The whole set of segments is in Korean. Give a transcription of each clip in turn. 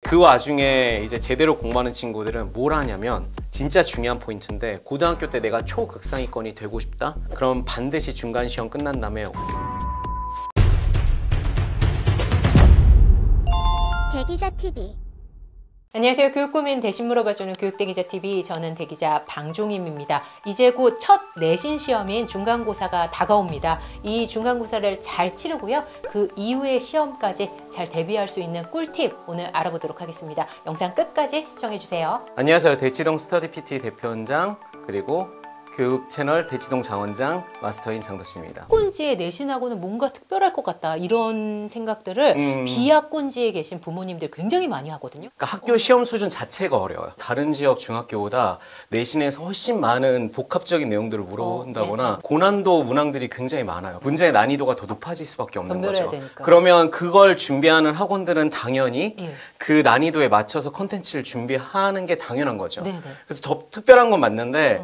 그 와중에 이제 제대로 공부하는 친구들은 뭘 하냐면 진짜 중요한 포인트인데 고등학교 때 내가 초극상위권이 되고 싶다? 그럼 반드시 중간 시험 끝난 다음에 대기자TV. 안녕하세요. 교육고민 대신 물어봐주는 교육대기자TV, 저는 대기자 방종임입니다. 이제 곧 첫 내신 시험인 중간고사가 다가옵니다. 이 중간고사를 잘 치르고요, 그 이후의 시험까지 잘 대비할 수 있는 꿀팁 오늘 알아보도록 하겠습니다. 영상 끝까지 시청해주세요. 안녕하세요. 대치동 스터디 PT 대표원장 그리고 교육 채널 대치동 장원장 마스터인 장덕식입니다. 학군지에 내신하고는 뭔가 특별할 것 같다, 이런 생각들을 비학군지에 계신 부모님들 굉장히 많이 하거든요. 그러니까 학교 시험 수준 자체가 어려워요. 다른 지역 중학교보다 내신에서 훨씬 많은 복합적인 내용들을 물어본다거나 고난도 문항들이 굉장히 많아요. 문제의 난이도가 더 높아질 수밖에 없는 거죠. 되니까. 그러면 그걸 준비하는 학원들은 당연히 그 난이도에 맞춰서 콘텐츠를 준비하는 게 당연한 거죠. 네네. 그래서 더 특별한 건 맞는데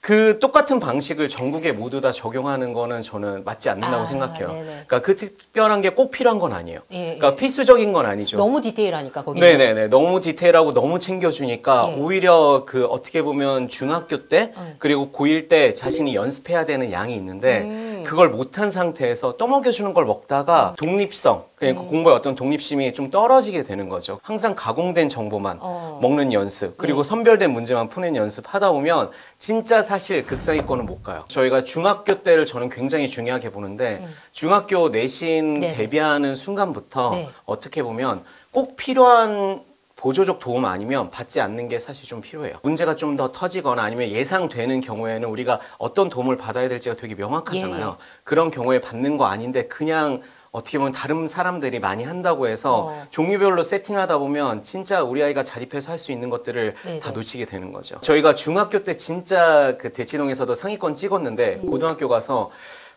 그 똑같은 방식을 전국에 모두 다 적용하는 거는 저는 맞지 않는다고 생각해요. 네네. 그러니까 그 특별한 게 꼭 필요한 건 아니에요. 그러니까 예. 필수적인 건 아니죠. 너무 디테일하니까 거기는. 네네네. 너무 디테일하고 너무 챙겨주니까 오히려 그 어떻게 보면 중학교 때 그리고 고1 때 자신이 연습해야 되는 양이 있는데 그걸 못한 상태에서 떠먹여주는 걸 먹다가 독립성, 그러니까 공부의 어떤 독립심이 좀 떨어지게 되는 거죠. 항상 가공된 정보만 먹는 연습, 그리고 선별된 문제만 푸는 연습 하다 보면 진짜 사실 극상위권은 못 가요. 저희가 중학교 때를 저는 굉장히 중요하게 보는데 중학교 내신 대비하는 순간부터 어떻게 보면 꼭 필요한 보조적 도움 아니면 받지 않는 게 사실 좀 필요해요. 문제가 좀 더 터지거나 아니면 예상되는 경우에는 우리가 어떤 도움을 받아야 될지가 되게 명확하잖아요. 그런 경우에 받는 거 아닌데 그냥 어떻게 보면 다른 사람들이 많이 한다고 해서 종류별로 세팅하다 보면 진짜 우리 아이가 자립해서 할 수 있는 것들을 다 놓치게 되는 거죠. 저희가 중학교 때 진짜 그 대치동에서도 상위권 찍었는데 고등학교 가서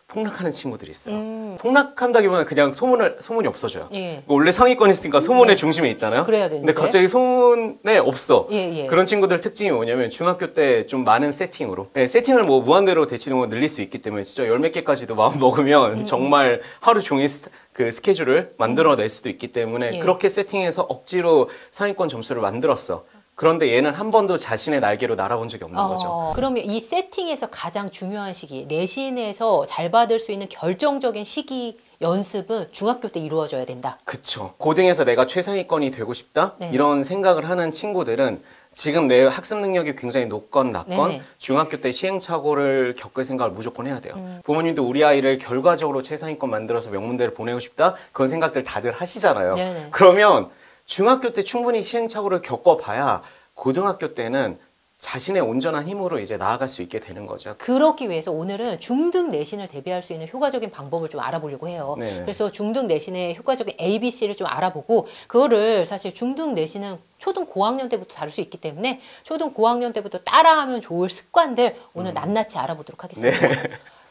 폭락하는 친구들이 있어요. 폭락한다기보다는 그냥 소문이 없어져요. 원래 상위권 있으니까 소문의 중심에 있잖아요. 그래야 되는데. 근데 갑자기 소문에 없어. 그런 친구들 특징이 뭐냐면 중학교 때 좀 많은 세팅으로 세팅을 뭐 무한대로 대치동으로 늘릴 수 있기 때문에 진짜 열 몇 개까지도 마음 먹으면 정말 하루 종일 그 스케줄을 만들어낼 수도 있기 때문에 그렇게 세팅해서 억지로 상위권 점수를 만들었어. 그런데 얘는 한 번도 자신의 날개로 날아본 적이 없는 거죠. 그러면 이 세팅에서 가장 중요한 시기, 내신에서 잘 받을 수 있는 결정적인 시기, 연습은 중학교 때 이루어져야 된다. 그쵸. 고등에서 내가 최상위권이 되고 싶다? 이런 생각을 하는 친구들은 지금 내 학습 능력이 굉장히 높건 낮건 중학교 때 시행착오를 겪을 생각을 무조건 해야 돼요. 부모님도 우리 아이를 결과적으로 최상위권 만들어서 명문대를 보내고 싶다? 그런 생각들 다들 하시잖아요. 그러면 중학교 때 충분히 시행착오를 겪어봐야 고등학교 때는 자신의 온전한 힘으로 이제 나아갈 수 있게 되는 거죠. 그렇기 위해서 오늘은 중등 내신을 대비할 수 있는 효과적인 방법을 좀 알아보려고 해요. 그래서 중등 내신의 효과적인 ABC를 좀 알아보고, 그거를 사실 중등 내신은 초등 고학년 때부터 다룰 수 있기 때문에 초등 고학년 때부터 따라하면 좋을 습관들 오늘 낱낱이 알아보도록 하겠습니다.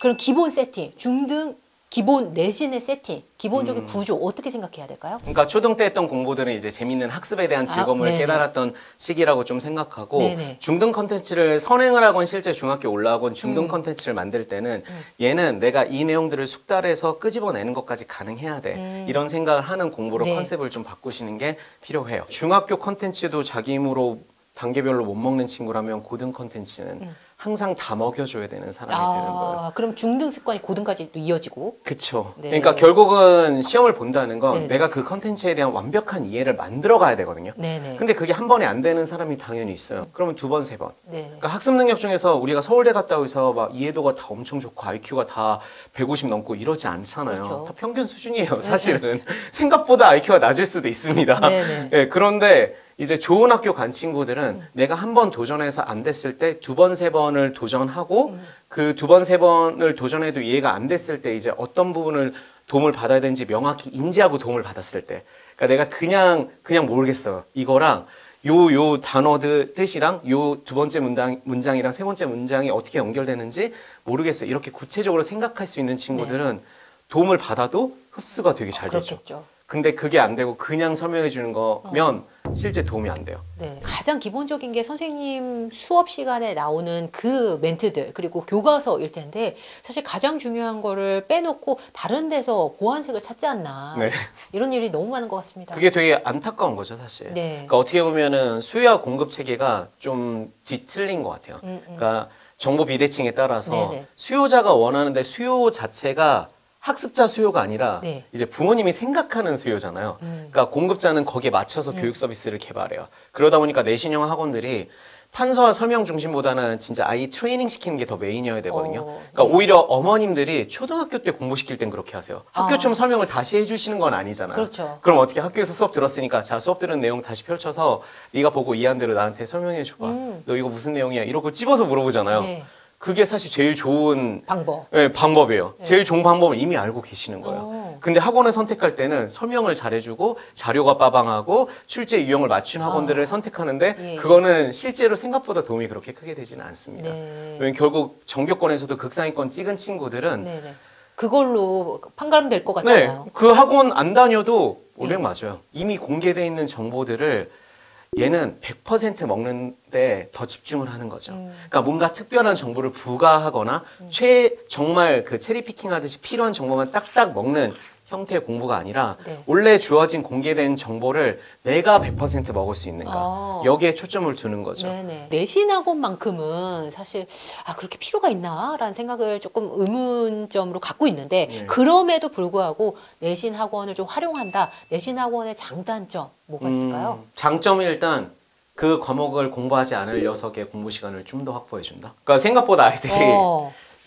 그럼 기본 세팅, 중등 기본 내신의 세팅, 기본적인 구조 어떻게 생각해야 될까요? 그러니까 초등 때 했던 공부들은 이제 재밌는 학습에 대한 즐거움을 깨달았던 시기라고 좀 생각하고 중등 컨텐츠를 선행을 하건 실제 중학교 올라가건 중등 컨텐츠를 만들 때는 얘는 내가 이 내용들을 숙달해서 끄집어내는 것까지 가능해야 돼. 이런 생각을 하는 공부로 컨셉을 좀 바꾸시는 게 필요해요. 중학교 컨텐츠도 자기 힘으로 단계별로 못 먹는 친구라면 고등 컨텐츠는 항상 다 먹여줘야 되는 사람이 되는 거예요. 그럼 중등 습관이 고등까지 또 이어지고. 그쵸. 그러니까 결국은 시험을 본다는 건 내가 그 컨텐츠에 대한 완벽한 이해를 만들어 가야 되거든요. 근데 그게 한 번에 안 되는 사람이 당연히 있어요. 그러면 두 번, 세 번. 그러니까 학습 능력 중에서 우리가 서울대 갔다 해서 막 이해도가 다 엄청 좋고 IQ가 다 150 넘고 이러지 않잖아요. 다 평균 수준이에요, 사실은. 생각보다 IQ가 낮을 수도 있습니다. 그런데 이제 좋은 학교 간 친구들은 내가 한 번 도전해서 안 됐을 때 두 번, 세 번을 도전하고 그 두 번, 세 번을 도전해도 이해가 안 됐을 때 이제 어떤 부분을 도움을 받아야 되는지 명확히 인지하고 도움을 받았을 때, 그러니까 내가 그냥 모르겠어. 이거랑 요 단어들 뜻이랑 요 두 번째 문장이랑 세 번째 문장이 어떻게 연결되는지 모르겠어. 이렇게 구체적으로 생각할 수 있는 친구들은 도움을 받아도 흡수가 되게 잘 되죠. 근데 그게 안 되고 그냥 설명해 주는 거면 실제 도움이 안 돼요. 네. 가장 기본적인 게 선생님 수업 시간에 나오는 그 멘트들 그리고 교과서일 텐데 사실 가장 중요한 거를 빼놓고 다른 데서 보완책을 찾지 않나. 네. 이런 일이 너무 많은 것 같습니다. 그게 되게 안타까운 거죠, 사실. 네. 그러니까 어떻게 보면은 수요와 공급 체계가 좀 뒤틀린 것 같아요. 그러니까 정보 비대칭에 따라서 네네. 수요자가 원하는데 수요 자체가 학습자 수요가 아니라 네. 이제 부모님이 생각하는 수요잖아요. 그러니까 공급자는 거기에 맞춰서 교육 서비스를 개발해요. 그러다 보니까 내신형 학원들이 판서와 설명 중심보다는 진짜 아이 트레이닝 시키는 게 더 메인이어야 되거든요. 그러니까 네. 오히려 어머님들이 초등학교 때 공부시킬 땐 그렇게 하세요. 학교처럼 설명을 다시 해주시는 건 아니잖아요. 그렇죠. 그럼 어떻게 학교에서 수업 들었으니까 자 수업 들은 내용 다시 펼쳐서 네가 보고 이해한 대로 나한테 설명해 줘봐. 너 이거 무슨 내용이야? 이러고 찝어서 물어보잖아요. 네. 그게 사실 제일 좋은 방법. 네, 방법이에요. 제일 좋은 방법을 이미 알고 계시는 거예요. 근데 학원을 선택할 때는 설명을 잘해주고 자료가 빠방하고 출제 유형을 맞춘 학원들을 선택하는데 예. 그거는 실제로 생각보다 도움이 그렇게 크게 되지는 않습니다. 네. 왜냐면 결국 정교권에서도 극상위권 찍은 친구들은 네네. 그걸로 판가름 될 것 네, 같잖아요. 그 학원 안 다녀도 예. 500 맞아요. 이미 공개되어 있는 정보들을 얘는 100% 먹는데 더 집중을 하는 거죠. 그러니까 뭔가 특별한 정보를 부과하거나 정말 그 체리 피킹 하듯이 필요한 정보만 딱딱 먹는 형태의 공부가 아니라 네. 원래 주어진 공개된 정보를 내가 100% 먹을 수 있는가 여기에 초점을 두는 거죠. 네네. 내신 학원만큼은 사실 그렇게 필요가 있나라는 생각을 조금 의문점으로 갖고 있는데 네. 그럼에도 불구하고 내신 학원을 좀 활용한다. 내신 학원의 장단점 뭐가 있을까요? 장점이 일단 그 과목을 공부하지 않을 녀석의 공부 시간을 좀 더 확보해 준다. 그러니까 생각보다 아이들이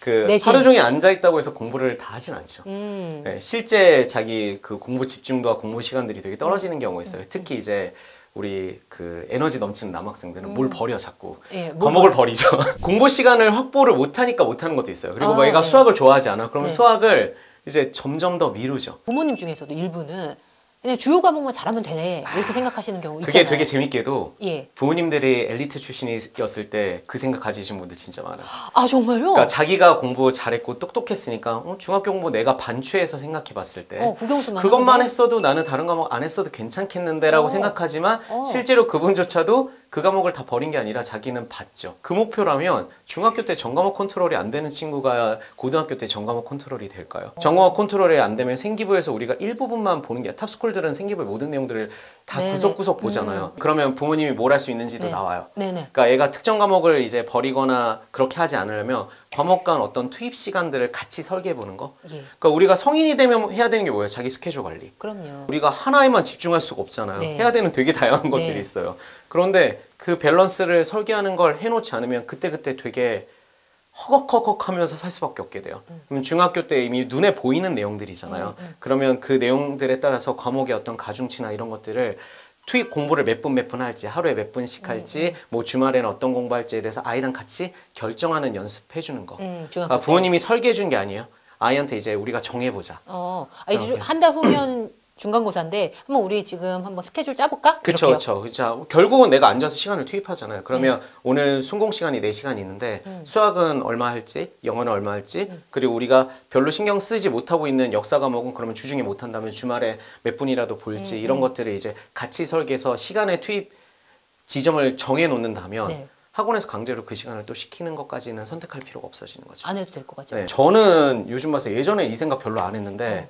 그 내신. 하루 종일 앉아 있다고 해서 공부를 다 하진 않죠. 음. 네, 실제 자기 그 공부 집중도와 공부 시간들이 되게 떨어지는 경우가 있어요. 특히 이제 우리 그 에너지 넘치는 남학생들은 뭘 버려 자꾸 예, 뭘 과목을 버리죠. 공부 시간을 확보를 못하니까 못하는 것도 있어요. 그리고 뭐 얘가 네. 수학을 좋아하지 않아. 그러면 네. 수학을 이제 점점 더 미루죠. 부모님 중에서도 일부는 그냥 주요 과목만 잘하면 되네 이렇게 생각하시는 경우 그게 있잖아요. 되게 재밌게도 예. 부모님들이 엘리트 출신이었을 때 그 생각 가지신 분들 진짜 많아요. 아 정말요? 그러니까 자기가 공부 잘했고 똑똑했으니까 중학교 공부 내가 반추해서 생각해 봤을 때 국영수만 그것만 하는데? 했어도 나는 다른 과목 안 했어도 괜찮겠는데라고 생각하지만 어. 실제로 그분조차도 그 과목을 다 버린 게 아니라 자기는 봤죠. 그 목표라면 중학교 때 전과목 컨트롤이 안 되는 친구가 고등학교 때 전과목 컨트롤이 될까요? 전과목 컨트롤이 안 되면 생기부에서 우리가 일부분만 보는 게 탑스쿨들은 생기부의 모든 내용들을 다 네네. 구석구석 보잖아요. 그러면 부모님이 뭘 할 수 있는지도 네. 나와요. 네네. 그러니까 얘가 특정 과목을 이제 버리거나 그렇게 하지 않으려면 과목 간 어떤 투입 시간들을 같이 설계해 보는 거. 예. 그러니까 우리가 성인이 되면 해야 되는 게 뭐예요? 자기 스케줄 관리. 그럼요. 우리가 하나에만 집중할 수가 없잖아요. 네. 해야 되는 되게 다양한 것들이 네. 있어요. 그런데 그 밸런스를 설계하는 걸 해놓지 않으면 그때그때 되게 허걱허걱하면서 살 수밖에 없게 돼요. 그럼 중학교 때 이미 눈에 보이는 내용들이잖아요. 그러면 그 내용들에 따라서 과목의 어떤 가중치나 이런 것들을 투입 공부를 몇 분 할지, 하루에 몇 분씩 할지, 뭐 주말에는 어떤 공부할지에 대해서 아이랑 같이 결정하는 연습해 주는 거. 중학교 때. 부모님이 설계해 준 게 아니에요. 아이한테 이제 우리가 정해보자. 이제 한 달 후면 중간고사인데 한번 우리 지금 한번 스케줄 짜볼까? 그렇죠, 이렇게요. 그렇죠. 결국은 내가 앉아서 시간을 투입하잖아요. 그러면 오늘 순공 시간이 4시간이 있는데 수학은 얼마 할지, 영어는 얼마 할지, 그리고 우리가 별로 신경 쓰지 못하고 있는 역사 과목은 그러면 주중에 못 한다면 주말에 몇 분이라도 볼지 이런 것들을 이제 같이 설계해서 시간의 투입 지점을 정해 놓는다면 네. 학원에서 강제로 그 시간을 또 시키는 것까지는 선택할 필요가 없어지는 거죠. 안 해도 될 것 같죠. 네, 저는 요즘 봐서 예전에 이 생각 별로 안 했는데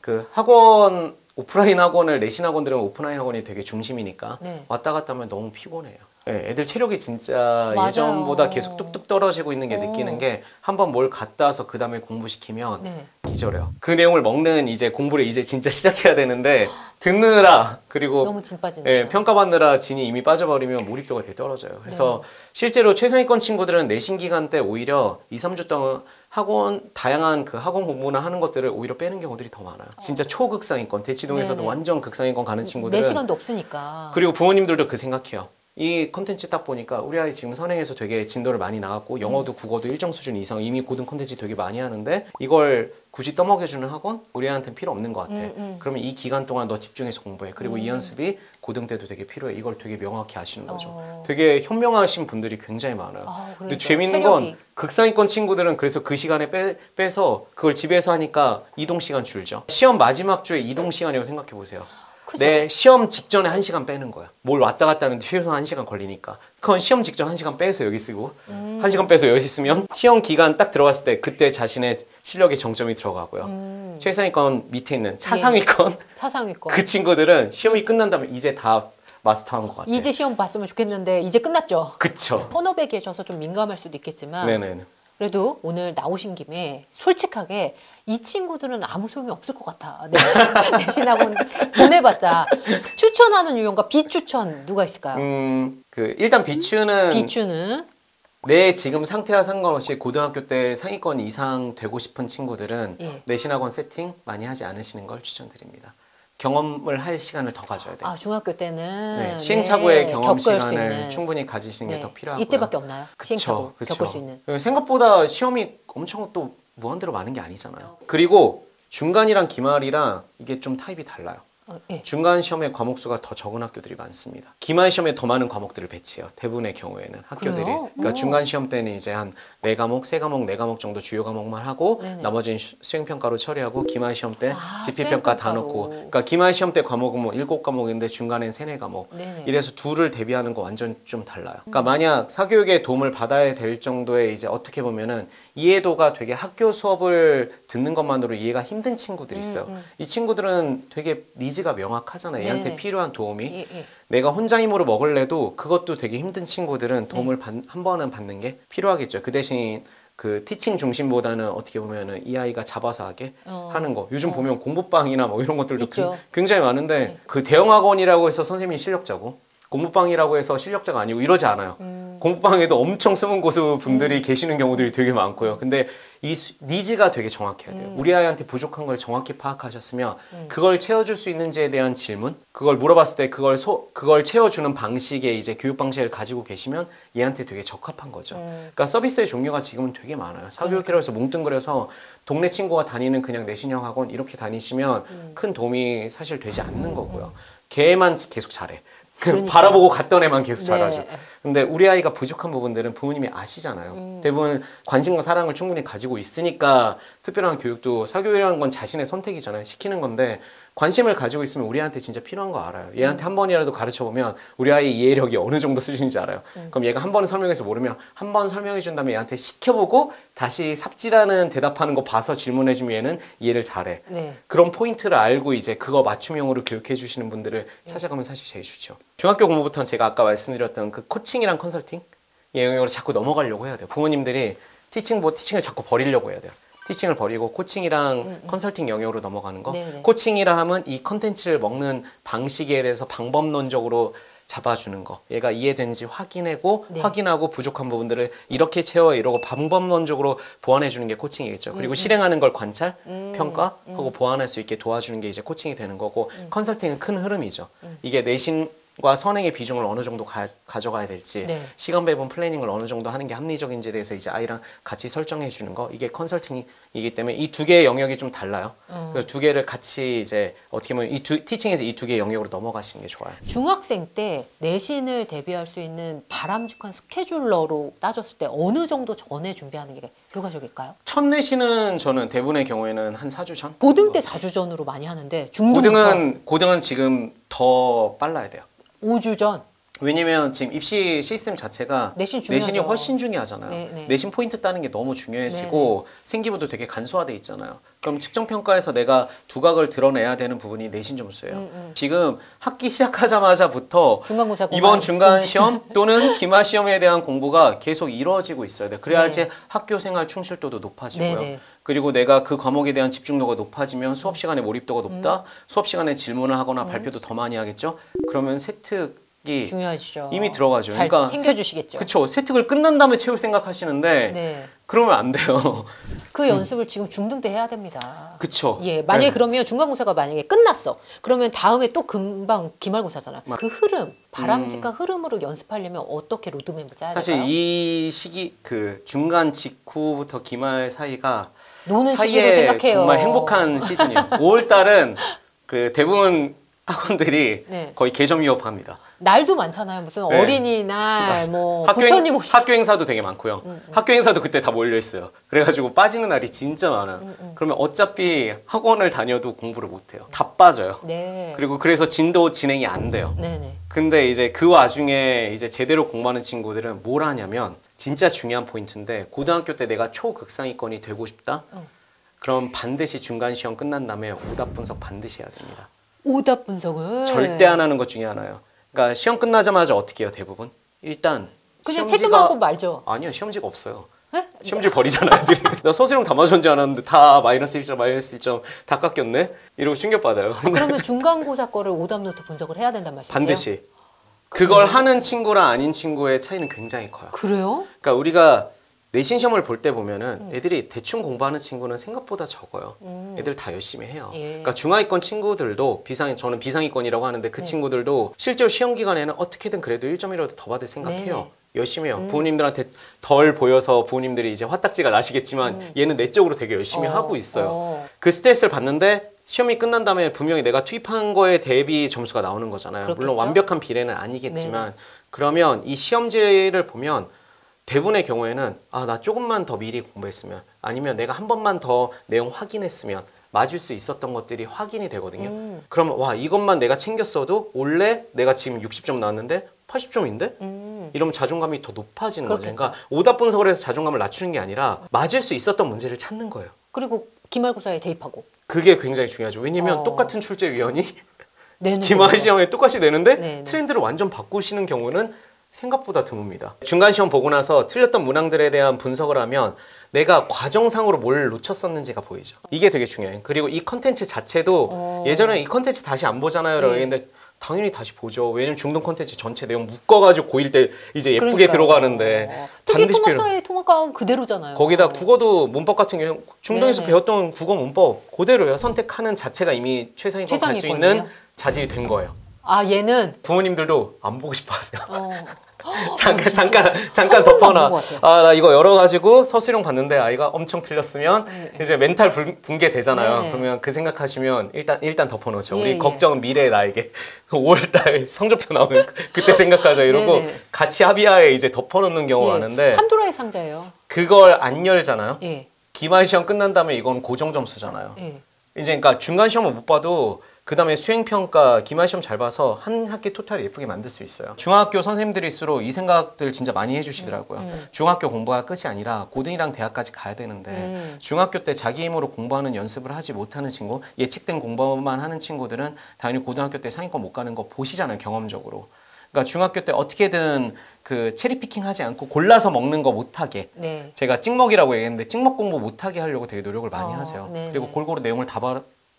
그 학원 오프라인 학원을 내신 학원들은 오프라인 학원이 되게 중심이니까 네. 왔다 갔다 하면 너무 피곤해요. 네, 애들 체력이 진짜 맞아요. 예전보다 계속 뚝뚝 떨어지고 있는 게 느끼는 게 한번 뭘 갖다 와서 그 다음에 공부시키면 네. 기절해요. 그 내용을 먹는 이제 공부를 이제 진짜 시작해야 되는데 듣느라 그리고 너무 진 빠지네요. 예, 평가받느라 진이 이미 빠져버리면 몰입도가 되게 떨어져요. 그래서 실제로 최상위권 친구들은 내신 기간 때 오히려 2, 3주 동안 다양한 그 학원 공부나 하는 것들을 오히려 빼는 경우들이 더 많아요. 진짜 초극상위권, 대치동에서도 네네. 완전 극상위권 가는 친구들은 내 시간도 없으니까. 그리고 부모님들도 그 생각해요. 이 컨텐츠 딱 보니까 우리 아이 지금 선행에서 되게 진도를 많이 나갔고 영어도 국어도 일정 수준 이상 이미 고등 컨텐츠 되게 많이 하는데 이걸 굳이 떠먹여주는 학원? 우리 애한테는 필요 없는 것 같아. 그러면 이 기간 동안 너 집중해서 공부해. 그리고 이 연습이 고등 때도 되게 필요해. 이걸 되게 명확히 아시는 거죠. 되게 현명하신 분들이 굉장히 많아요. 근데 그러니까 재밌는 체력이. 건 극상위권 친구들은 그래서 그 시간에 빼서 그걸 집에서 하니까 이동 시간 줄죠. 시험 마지막 주에 이동 시간이라고 생각해 보세요. 그죠. 내 시험 직전에 1시간 빼는 거야. 뭘 왔다 갔다 하는데 최소한 1시간 걸리니까. 그건 시험 직전 1시간 빼서 여기 쓰고 1시간 빼서 여기 쓰면 시험 기간 딱 들어갔을 때 그때 자신의 실력의 정점이 들어가고요. 최상위권 밑에 있는 차상위권 차상위권 그 친구들은 시험이 끝난다면 이제 다 마스터한 것 같아요. 이제 시험 봤으면 좋겠는데 이제 끝났죠. 그쵸. 본업에 계셔서 좀 민감할 수도 있겠지만 네네. 그래도 오늘 나오신 김에 솔직하게 이 친구들은 아무 소용이 없을 것 같아. 내신학원 보내봤자 추천하는 유형과 비추천 누가 있을까요? 일단 비추는 내 지금 상태와 상관없이 고등학교 때 상위권 이상 되고 싶은 친구들은 예. 내신학원 세팅 많이 하지 않으시는 걸 추천드립니다. 경험을 할 시간을 더 가져야 돼요. 아 중학교 때는 네, 시행착오의 경험 겪을 수 시간을 있는. 충분히 가지시는 게 더 필요하고요. 이때밖에 없나요? 시행착오 그쵸. 겪을 수 있는. 생각보다 시험이 엄청 또 무한대로 많은 게 아니잖아요. 그리고 중간이랑 기말이랑 이게 좀 타입이 달라요. 예. 중간 시험의 과목 수가 더 적은 학교들이 많습니다. 기말 시험에 더 많은 과목들을 배치해요. 대부분의 경우에는 학교들이. 그래요? 그러니까 오. 중간 시험 때는 이제 한 4과목, 3과목, 4과목 정도 주요 과목만 하고 네네. 나머지는 수행평가로 처리하고 기말 시험 때 아, 지필평가 다 수행평가로. 놓고 그러니까 기말 시험 때 과목은 뭐 7과목인데 중간엔 3, 4과목 네네. 이래서 둘을 대비하는 거 완전 좀 달라요. 그러니까 만약 사교육의 도움을 받아야 될 정도의 이제 어떻게 보면은 이해도가 되게 학교 수업을 듣는 것만으로 이해가 힘든 친구들이 있어요. 이 친구들은 되게 니즈가 명확하잖아요. 얘한테 네네. 필요한 도움이. 예. 내가 혼자 힘으로 먹을래도 그것도 되게 힘든 친구들은 도움을 한 번은 받는 게 필요하겠죠. 그 대신 그 티칭 중심보다는 어떻게 보면은 이 아이가 잡아서 하게 하는 거. 요즘 보면 공부방이나 뭐 이런 것들도 있죠. 굉장히 많은데 그 대형학원이라고 해서 선생님이 실력자고 공부방이라고 해서 실력자가 아니고 이러지 않아요. 공부방에도 엄청 스문 고수 분들이 계시는 경우들이 되게 많고요. 근데 이 니즈가 되게 정확해야 돼요. 우리 아이한테 부족한 걸 정확히 파악하셨으면 그걸 채워줄 수 있는지에 대한 질문, 그걸 물어봤을 때 그걸 채워주는 방식의 이제 교육 방식을 가지고 계시면 얘한테 되게 적합한 거죠. 그러니까 서비스의 종류가 지금은 되게 많아요. 사교육이라고 해서 뭉뚱그려서 동네 친구가 다니는 그냥 내신형 학원 이렇게 다니시면 큰 도움이 사실 되지 않는 거고요. 걔만 계속 잘해. 그러니까요. 바라보고 갔던 애만 계속 네. 잘하죠. 근데 우리 아이가 부족한 부분들은 부모님이 아시잖아요. 대부분 관심과 사랑을 충분히 가지고 있으니까 특별한 교육도 사교육이라는 건 자신의 선택이잖아요. 시키는 건데 관심을 가지고 있으면 우리 아이한테 진짜 필요한 거 알아요. 얘한테 한 번이라도 가르쳐보면 우리 아이 이해력이 어느 정도 수준인지 알아요. 그럼 얘가 한 번은 설명해서 모르면 한 번 설명해 준 다음에 얘한테 시켜보고 다시 삽질하는 대답하는 거 봐서 질문해 주면 얘는 이해를 잘해. 네. 그런 포인트를 알고 이제 그거 맞춤형으로 교육해 주시는 분들을 찾아가면 사실 제일 좋죠. 중학교 공부부터는 제가 아까 말씀드렸던 그 코칭이랑 컨설팅 이 영역으로 자꾸 넘어가려고 해야 돼요. 부모님들이 티칭을 자꾸 버리려고 해야 돼요. 티칭을 버리고 코칭이랑 컨설팅 영역으로 넘어가는 거. 네네. 코칭이라 하면 이 컨텐츠를 먹는 방식에 대해서 방법론적으로 잡아주는 거. 얘가 이해되는지 확인하고 네. 확인하고 부족한 부분들을 이렇게 채워 이러고 방법론적으로 보완해 주는 게 코칭이겠죠. 그리고 실행하는 걸 관찰, 평가하고 보완할 수 있게 도와주는 게 이제 코칭이 되는 거고 컨설팅은 큰 흐름이죠. 이게 내신과 선행의 비중을 어느 정도 가져가야 될지 네. 시간 배분 플래닝을 어느 정도 하는 게 합리적인지에 대해서 이제 아이랑 같이 설정해 주는 거 이게 컨설팅이기 때문에 이 두 개의 영역이 좀 달라요. 그래서 두 개를 같이 이제 어떻게 보면 티칭에서 이 두 개의 영역으로 넘어가시는 게 좋아요. 중학생 때 내신을 대비할 수 있는 바람직한 스케줄러로 따졌을 때 어느 정도 전에 준비하는 게 효과적일까요? 첫 내신은 저는 대부분의 경우에는 한 4주 전? 고등 때 4주 전으로 많이 하는데 중등부터 고등은 지금 더 빨라야 돼요. 5주 전. 왜냐면 지금 입시 시스템 자체가 내신 중요하죠. 내신이 훨씬 중요하잖아요. 네. 내신 포인트 따는 게 너무 중요해지고 생기부도 되게 간소화돼 있잖아요. 그럼 측정평가에서 내가 두각을 드러내야 되는 부분이 내신 점수예요. 지금 학기 시작하자마자부터 중간고사 이번 중간 시험 또는 기말 시험에 대한 공부가 계속 이루어지고 있어야 돼. 그래야지 네. 학교 생활 충실도도 높아지고요. 네. 그리고 내가 그 과목에 대한 집중도가 높아지면 수업 시간에 몰입도가 높다. 수업 시간에 질문을 하거나 발표도 더 많이 하겠죠. 그러면 세특이 중요하죠. 이미 들어가죠. 잘 그러니까 챙겨주시겠죠. 그렇죠. 세특을 끝난 다음에 채울 생각하시는데 네. 그러면 안 돼요. 그 연습을 지금 중등 때 해야 됩니다. 그렇죠. 예, 만약에 네. 그러면 중간고사가 만약에 끝났어. 그러면 다음에 또 금방 기말고사잖아요. 그 흐름, 바람직한 흐름으로 연습하려면 어떻게 로드맵을 짜야 사실 될까요? 이 시기 그 중간 직후부터 기말 사이가 노는 시기로 사이에 생각해요. 정말 행복한 시즌이에요. 5월 달은 그 대부분 학원들이 네. 거의 개점 위협합니다. 날도 많잖아요. 무슨 네. 어린이날, 맞아. 뭐 부처님 오시. 학교 행사도 되게 많고요. 학교 행사도 그때 다 몰려 있어요. 그래가지고 빠지는 날이 진짜 많아. 그러면 어차피 학원을 다녀도 공부를 못 해요. 다 빠져요. 네. 그리고 그래서 진도 진행이 안 돼요. 네네. 근데 이제 그 와중에 이제 제대로 공부하는 친구들은 뭘 하냐면 진짜 중요한 포인트인데 고등학교 때 내가 초극상위권이 되고 싶다? 그럼 반드시 중간 시험 끝난 다음에 오답 분석 반드시 해야 됩니다. 오답 분석을 절대 안 하는 것 중에 하나예요. 그러니까 시험 끝나자마자 어떻게 해요, 대부분? 일단 그냥 시험지가- 채점하고 말죠. 아니요, 시험지가 없어요. 네? 시험지 버리잖아, 애들이. 나 서술형 다 맞췄는지 알았는데 다 마이너스 1점, 마이너스 1점 다 깎였네? 이러고 충격받아요. 그러면 중간고사 거를 오답 노트 분석을 해야 된단 말씀이세요? 반드시. 그걸 하는 친구랑 아닌 친구의 차이는 굉장히 커요. 그래요? 그러니까 우리가 내신 시험을 볼 때 보면은 애들이 대충 공부하는 친구는 생각보다 적어요. 애들 다 열심히 해요. 예. 그러니까 중하위권 친구들도 저는 비상위권이라고 하는데 그 친구들도 실제로 시험 기간에는 어떻게든 그래도 1점이라도 더 받을 생각해요. 네네. 열심히 해요. 부모님들한테 덜 보여서 부모님들이 이제 화딱지가 나시겠지만 얘는 내적으로 되게 열심히 하고 있어요. 그 스트레스를 받는데 시험이 끝난 다음에 분명히 내가 투입한 거에 대비 점수가 나오는 거잖아요. 그렇겠죠? 물론 완벽한 비례는 아니겠지만 네네. 그러면 이 시험지를 보면 대부분의 경우에는 아, 나 조금만 더 미리 공부했으면 아니면 내가 한 번만 더 내용 확인했으면 맞을 수 있었던 것들이 확인이 되거든요. 그러면 와, 이것만 내가 챙겼어도 원래 내가 지금 60점 나왔는데 80점인데? 이러면 자존감이 더 높아지는 거죠. 그렇겠죠. 그러니까 오답 분석을 해서 자존감을 낮추는 게 아니라 맞을 수 있었던 문제를 찾는 거예요. 그리고 기말고사에 대입하고 그게 굉장히 중요하죠. 왜냐면 어. 똑같은 출제위원이 내는 기말 거죠. 시험에 똑같이 내는데 네네. 트렌드를 완전 바꾸시는 경우는 생각보다 드뭅니다. 중간 시험 보고 나서 틀렸던 문항들에 대한 분석을 하면 내가 과정상으로 뭘 놓쳤었는지가 보이죠. 이게 되게 중요해요. 그리고 이 컨텐츠 자체도 예전에 이 컨텐츠 다시 안 보잖아요. 라고 네. 했는데 당연히 다시 보죠. 왜냐면 중등 컨텐츠 전체 내용 묶어가지고 고1 때 이제 예쁘게 그러니까요. 들어가는데 특히 반드시 필요. 통합사회 통합과는 그대로잖아요. 거기다 국어도 문법 같은 경우 중등에서 네네. 배웠던 국어 문법 그대로요. 선택하는 자체가 이미 최상위권 갈 수 최상위권이에요? 있는 자질이 된 거예요. 아 얘는 부모님들도 안 보고 싶어 하세요. 진짜. 잠깐 한 번도 안 덮어놔. 본것 같아요. 아, 나 이거 열어가지고 서술형 봤는데 아이가 엄청 틀렸으면 네. 이제 멘탈 붕괴 되잖아요. 네네. 그러면 그 생각하시면 일단 덮어놓죠. 예, 우리 예. 걱정은 미래의 나에게 5월달 성적표 나오는 그때 생각하자 이러고 네네. 같이 합의하에 이제 덮어놓는 경우가 예. 많은데 판도라의 상자예요. 그걸 안 열잖아요. 예. 기말 시험 끝난 다음에 이건 고정 점수잖아요. 예. 이제 그러니까 중간 시험을 못 봐도 그 다음에 수행평가, 기말시험 잘 봐서 한 학기 토탈을 예쁘게 만들 수 있어요. 중학교 선생님들일수록 이 생각들 진짜 많이 해주시더라고요. 중학교 공부가 끝이 아니라 고등이랑 대학까지 가야 되는데 중학교 때 자기 힘으로 공부하는 연습을 하지 못하는 친구, 예측된 공부만 하는 친구들은 당연히 고등학교 때 상위권 못 가는 거 보시잖아요, 경험적으로. 그러니까 중학교 때 어떻게든 그 체리피킹 하지 않고 골라서 먹는 거 못하게 네. 제가 찍먹이라고 얘기했는데 찍먹 공부 못하게 하려고 되게 노력을 많이 하세요. 네네. 그리고 골고루 내용을 다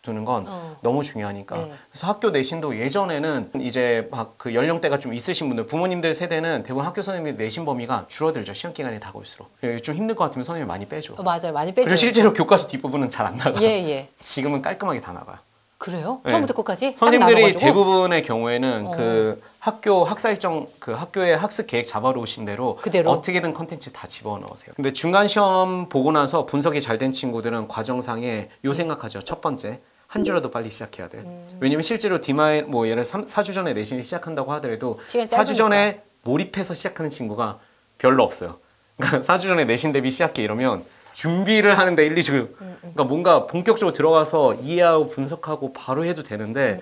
두는 건 너무 중요하니까. 네. 그래서 학교 내신도 예전에는 이제 막 그 연령대가 좀 있으신 분들, 부모님들 세대는 대부분 학교 선생님의 내신 범위가 줄어들죠. 시험 기간이 다가올수록. 좀 힘들 것 같으면 선생님이 많이 빼줘. 맞아요. 많이 빼죠. 그리고 실제로 교과서 뒷부분은 잘 안 나가. 예, 예. 지금은 깔끔하게 다 나가요. 그래요? 네. 처음부터 끝까지? 딱 선생님들이 나눠가지고? 대부분의 경우에는 그 학교 학사 일정 그 학교의 학습 계획 잡아놓으신 대로 그대로? 어떻게든 컨텐츠 다 집어넣으세요. 근데 중간 시험 보고 나서 분석이 잘 된 친구들은 과정상에 요 생각하죠. 첫 번째. 한 주라도 빨리 시작해야 돼. 왜냐면 실제로 디마일 뭐 예를 4주 전에 내신을 시작한다고 하더라도 시간이 4주 전에 몰입해서 시작하는 친구가 별로 없어요. 그러니까 4주 전에 내신 대비 시작해 이러면 준비를 하는데 1, 2주 그러니까 뭔가 본격적으로 들어가서 이해하고 분석하고 바로 해도 되는데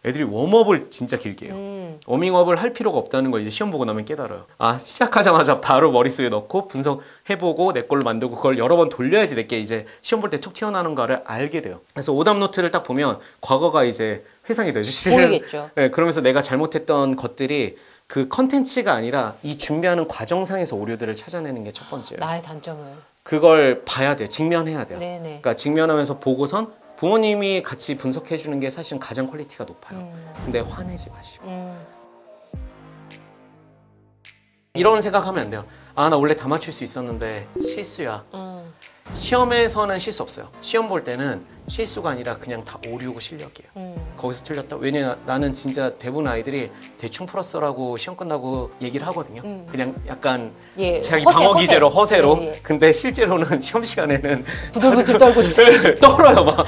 애들이 웜업을 진짜 길게 해요. 워밍업을 할 필요가 없다는 걸 이제 시험 보고 나면 깨달아요. 아, 시작하자마자 바로 머릿속에 넣고 분석해보고 내 걸로 만들고 그걸 여러 번 돌려야지 내게 이제 시험 볼 때 툭 튀어나오는 거를 알게 돼요. 그래서 오답 노트를 딱 보면 과거가 이제 회상이 되죠. 보이겠죠. 네, 그러면서 내가 잘못했던 것들이 그 컨텐츠가 아니라 이 준비하는 과정상에서 오류들을 찾아내는 게 첫 번째예요. 나의 단점을. 그걸 봐야 돼요. 직면해야 돼요. 네네. 그러니까 직면하면서 보고선 부모님이 같이 분석해 주는 게 사실은 가장 퀄리티가 높아요. 근데 화내지 마시고. 이런 생각하면 안 돼요. 아, 나 원래 다 맞출 수 있었는데 실수야. 시험에서는 실수 없어요. 시험 볼 때는 실수가 아니라 그냥 다 오류고 실력이에요. 거기서 틀렸다. 왜냐면 나는 진짜 대부분 아이들이 대충 풀었어라고 시험 끝나고 얘기를 하거든요. 그냥 약간 예, 자기 허세, 방어 기제로 허세. 허세로. 예, 예. 근데 실제로는 시험 시간에는 부들부들 떨고 있어요. 떨어요 막.